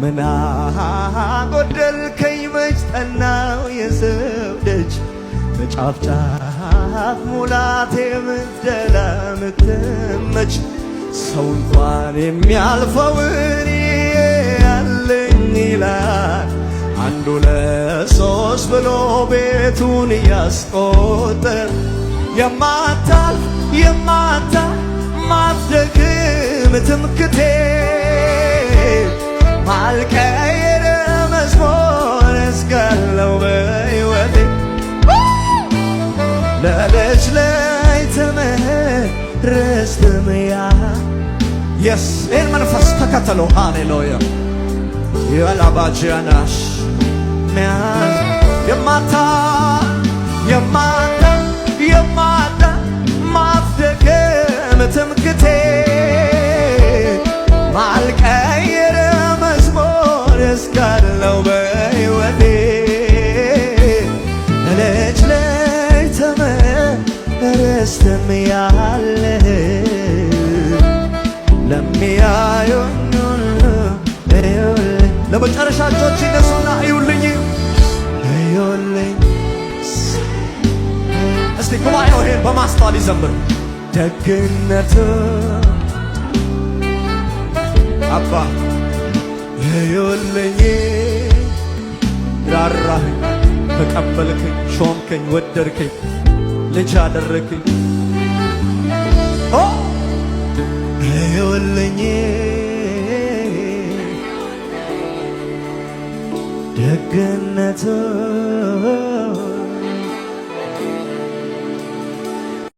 ምን አጎደልከኝ መች ጠናው የሰው ደጅ በጫፍ ጫፍ ሙላቴ ምትደላ ምትመች ሰው እንኳን የሚያልፈውን ያለኝ ይላል አንዱ ለሶስት ብሎ ቤቱን ያስቆጠር የማታ ማትደክም ትምክቴ ማልቀይር መዝሙር እስካለው በሕይወቴ ለልጅ ላይ ርስትምያ የስ ይህን መንፈስ ተከተሉ። ሃሌሉያ የላባጅያናሽ ሚያዝ የማታ ማትደክም ትምክቴ ማልቀይር መዝሙር እስካለው በሕይወቴ ልጅ ላይ ርስትም ያለ ለሚያዩኝ ለመጨረሻ እጆች ይነሱና እዩልኝ እስቲ ጉባኤው ይሄን በማስተዋል ይዘምር። ደግነቱ አባ እዩልኝ ራራኸኝ ተቀበልከኝ ሾምከኝ ወደድከኝ ልጅ አደረከኝ እዩልኝ ደግነቱ